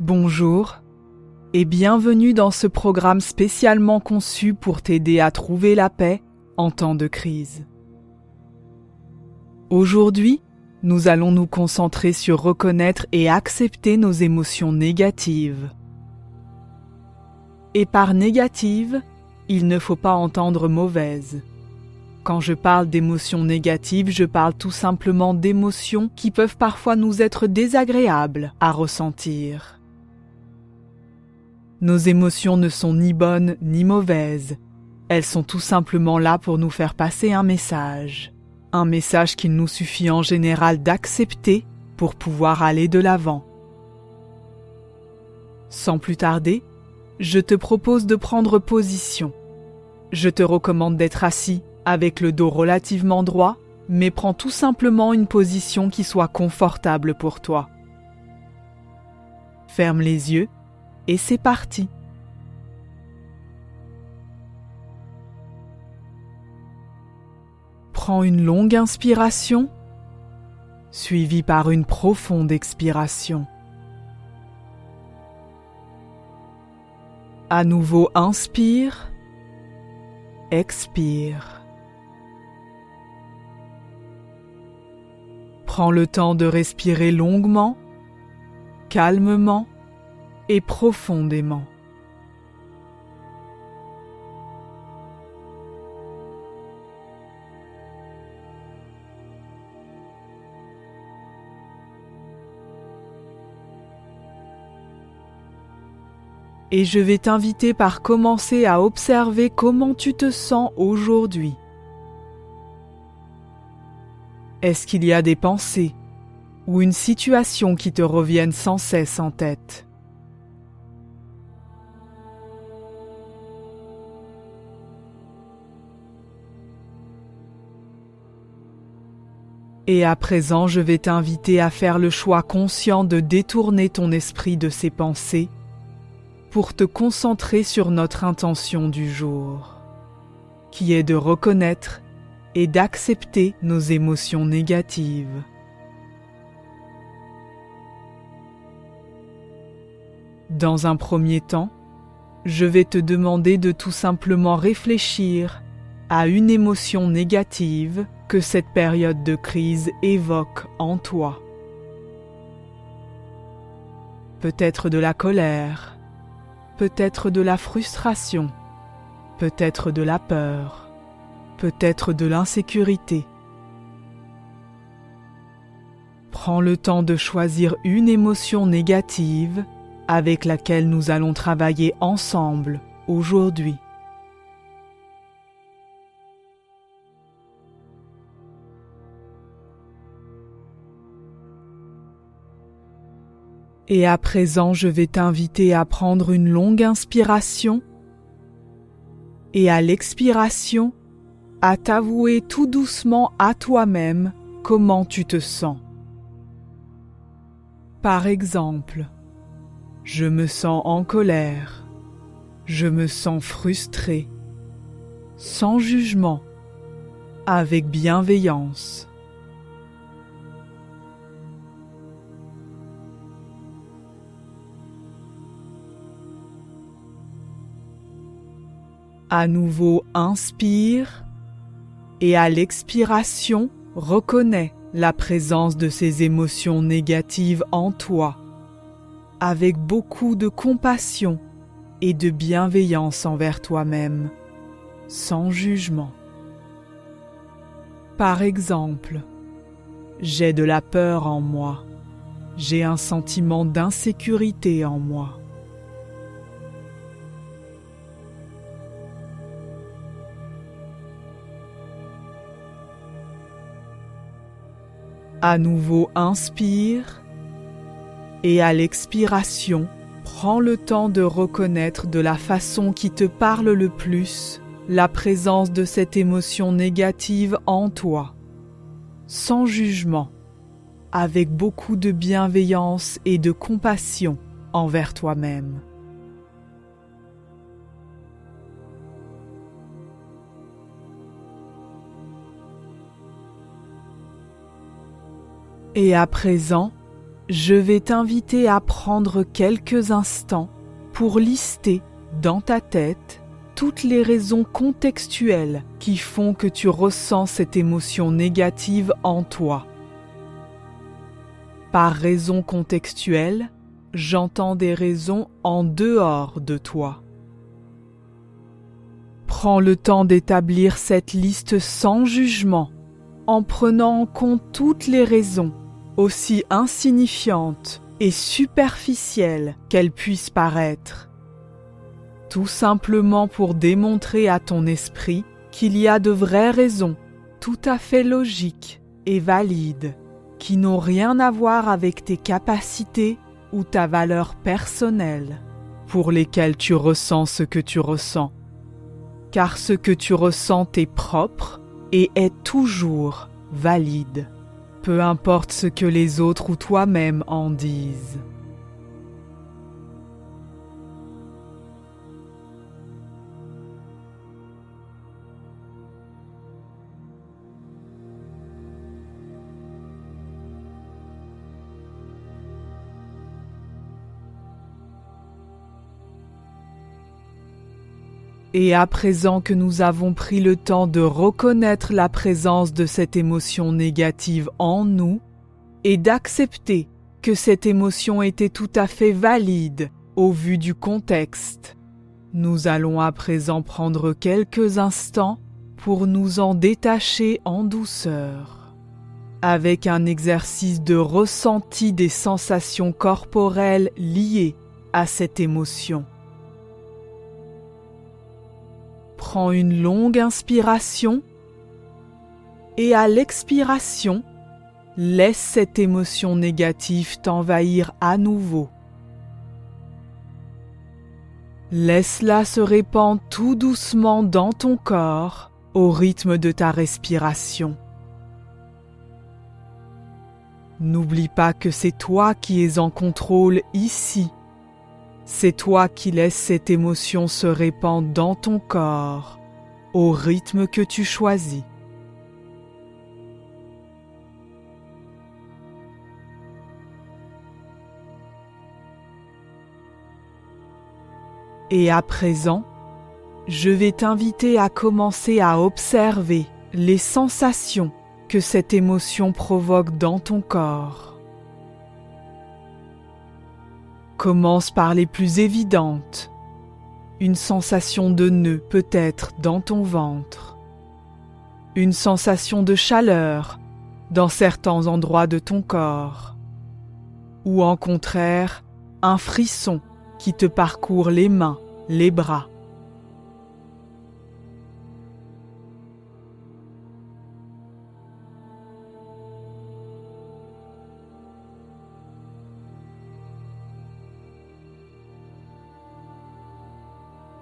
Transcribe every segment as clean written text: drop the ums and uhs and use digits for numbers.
Bonjour et bienvenue dans ce programme spécialement conçu pour t'aider à trouver la paix en temps de crise. Aujourd'hui, nous allons nous concentrer sur reconnaître et accepter nos émotions négatives. Et par négative, il ne faut pas entendre mauvaise. Quand je parle d'émotions négatives, je parle tout simplement d'émotions qui peuvent parfois nous être désagréables à ressentir. Nos émotions ne sont ni bonnes ni mauvaises. Elles sont tout simplement là pour nous faire passer un message qu'il nous suffit en général d'accepter pour pouvoir aller de l'avant. Sans plus tarder, je te propose de prendre position. Je te recommande d'être assis avec le dos relativement droit, mais prends tout simplement une position qui soit confortable pour toi. Ferme les yeux et c'est parti. Prends une longue inspiration, suivie par une profonde expiration. À nouveau, inspire, expire. Prends le temps de respirer longuement, calmement et profondément. Et je vais t'inviter par commencer à observer comment tu te sens aujourd'hui. Est-ce qu'il y a des pensées ou une situation qui te reviennent sans cesse en tête? Et à présent, je vais t'inviter à faire le choix conscient de détourner ton esprit de ces pensées pour te concentrer sur notre intention du jour, qui est de reconnaître et d'accepter nos émotions négatives. Dans un premier temps, je vais te demander de tout simplement réfléchir à une émotion négative que cette période de crise évoque en toi. Peut-être de la colère, peut-être de la frustration, peut-être de la peur, peut-être de l'insécurité. Prends le temps de choisir une émotion négative avec laquelle nous allons travailler ensemble aujourd'hui. Et à présent, je vais t'inviter à prendre une longue inspiration et à l'expiration, à t'avouer tout doucement à toi-même comment tu te sens. Par exemple, je me sens en colère, je me sens frustré, sans jugement, avec bienveillance. À nouveau, inspire et à l'expiration, reconnais la présence de ces émotions négatives en toi, avec beaucoup de compassion et de bienveillance envers toi-même, sans jugement. Par exemple, j'ai de la peur en moi, j'ai un sentiment d'insécurité en moi. À nouveau, inspire et à l'expiration, prends le temps de reconnaître de la façon qui te parle le plus la présence de cette émotion négative en toi, sans jugement, avec beaucoup de bienveillance et de compassion envers toi-même. Et à présent, je vais t'inviter à prendre quelques instants pour lister dans ta tête toutes les raisons contextuelles qui font que tu ressens cette émotion négative en toi. Par raison contextuelle, j'entends des raisons en dehors de toi. Prends le temps d'établir cette liste sans jugement, en prenant en compte toutes les raisons, aussi insignifiantes et superficielles qu'elles puissent paraître. Tout simplement pour démontrer à ton esprit qu'il y a de vraies raisons, tout à fait logiques et valides, qui n'ont rien à voir avec tes capacités ou ta valeur personnelle, pour lesquelles tu ressens ce que tu ressens. Car ce que tu ressens est propre et est toujours valide, peu importe ce que les autres ou toi-même en disent. Et à présent que nous avons pris le temps de reconnaître la présence de cette émotion négative en nous et d'accepter que cette émotion était tout à fait valide au vu du contexte, nous allons à présent prendre quelques instants pour nous en détacher en douceur, avec un exercice de ressenti des sensations corporelles liées à cette émotion. Prends une longue inspiration et à l'expiration, laisse cette émotion négative t'envahir à nouveau. Laisse-la se répandre tout doucement dans ton corps au rythme de ta respiration. N'oublie pas que c'est toi qui es en contrôle ici. C'est toi qui laisses cette émotion se répandre dans ton corps, au rythme que tu choisis. Et à présent, je vais t'inviter à commencer à observer les sensations que cette émotion provoque dans ton corps. Commence par les plus évidentes. Une sensation de nœud peut-être dans ton ventre. Une sensation de chaleur dans certains endroits de ton corps. Ou en contraire, un frisson qui te parcourt les mains, les bras.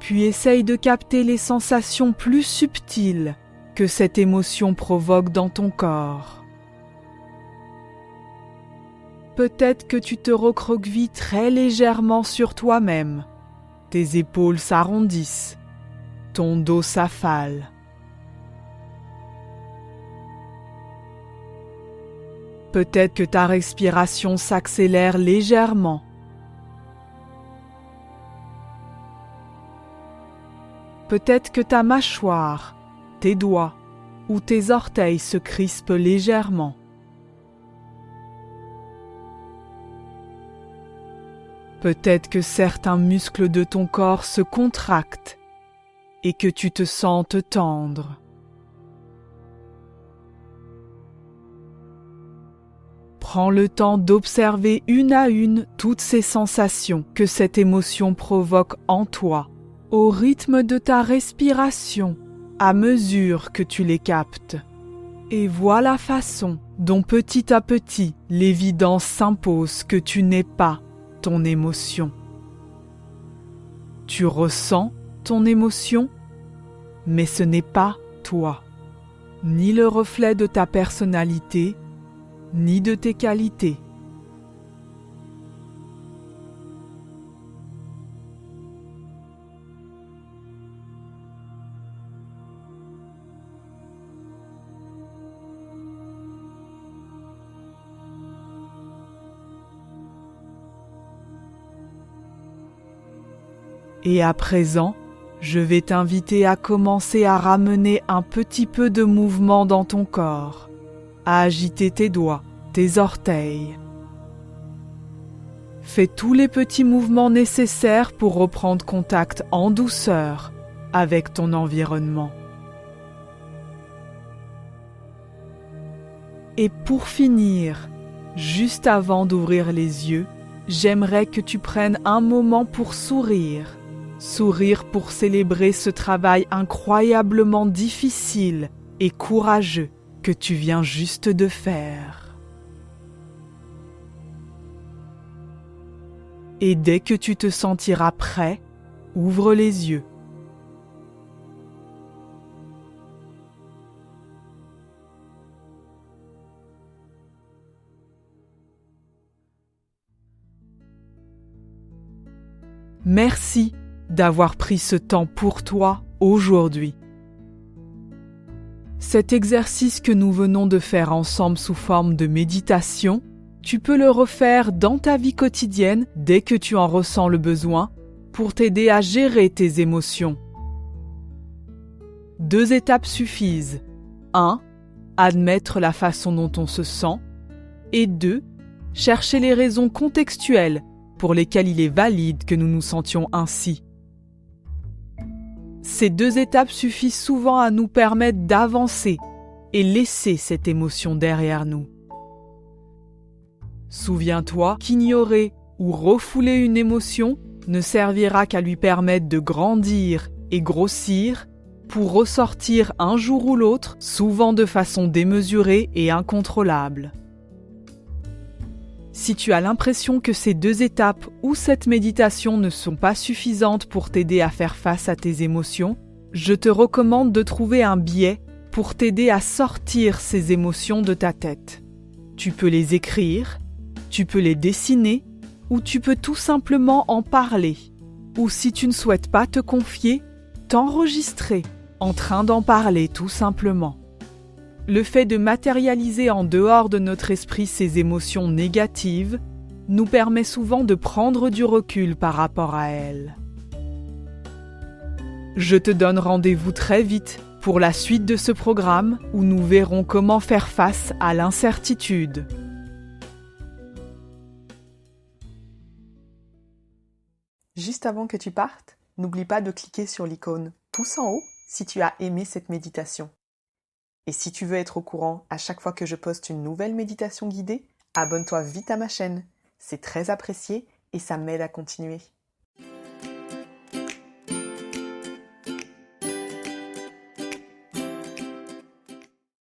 Puis essaye de capter les sensations plus subtiles que cette émotion provoque dans ton corps. Peut-être que tu te recroquevilles très légèrement sur toi-même. Tes épaules s'arrondissent, ton dos s'affale. Peut-être que ta respiration s'accélère légèrement. Peut-être que ta mâchoire, tes doigts ou tes orteils se crispent légèrement. Peut-être que certains muscles de ton corps se contractent et que tu te sens te tendre. Prends le temps d'observer une à une toutes ces sensations que cette émotion provoque en toi, au rythme de ta respiration, à mesure que tu les captes. Et vois la façon dont petit à petit l'évidence s'impose que tu n'es pas ton émotion. Tu ressens ton émotion, mais ce n'est pas toi, ni le reflet de ta personnalité, ni de tes qualités. Et à présent, je vais t'inviter à commencer à ramener un petit peu de mouvement dans ton corps, à agiter tes doigts, tes orteils. Fais tous les petits mouvements nécessaires pour reprendre contact en douceur avec ton environnement. Et pour finir, juste avant d'ouvrir les yeux, j'aimerais que tu prennes un moment pour sourire. Sourire pour célébrer ce travail incroyablement difficile et courageux que tu viens juste de faire. Et dès que tu te sentiras prêt, ouvre les yeux. Merci d'avoir pris ce temps pour toi aujourd'hui. Cet exercice que nous venons de faire ensemble sous forme de méditation, tu peux le refaire dans ta vie quotidienne dès que tu en ressens le besoin pour t'aider à gérer tes émotions. 2 étapes suffisent. 1. Admettre la façon dont on se sent. Et 2. Chercher les raisons contextuelles pour lesquelles il est valide que nous nous sentions ainsi. Ces 2 étapes suffisent souvent à nous permettre d'avancer et laisser cette émotion derrière nous. Souviens-toi qu'ignorer ou refouler une émotion ne servira qu'à lui permettre de grandir et grossir pour ressortir un jour ou l'autre, souvent de façon démesurée et incontrôlable. Si tu as l'impression que ces 2 étapes ou cette méditation ne sont pas suffisantes pour t'aider à faire face à tes émotions, je te recommande de trouver un biais pour t'aider à sortir ces émotions de ta tête. Tu peux les écrire, tu peux les dessiner ou tu peux tout simplement en parler. Ou si tu ne souhaites pas te confier, t'enregistrer en train d'en parler tout simplement. Le fait de matérialiser en dehors de notre esprit ces émotions négatives nous permet souvent de prendre du recul par rapport à elles. Je te donne rendez-vous très vite pour la suite de ce programme où nous verrons comment faire face à l'incertitude. Juste avant que tu partes, n'oublie pas de cliquer sur l'icône pouce en haut si tu as aimé cette méditation. Et si tu veux être au courant à chaque fois que je poste une nouvelle méditation guidée, abonne-toi vite à ma chaîne. C'est très apprécié et ça m'aide à continuer.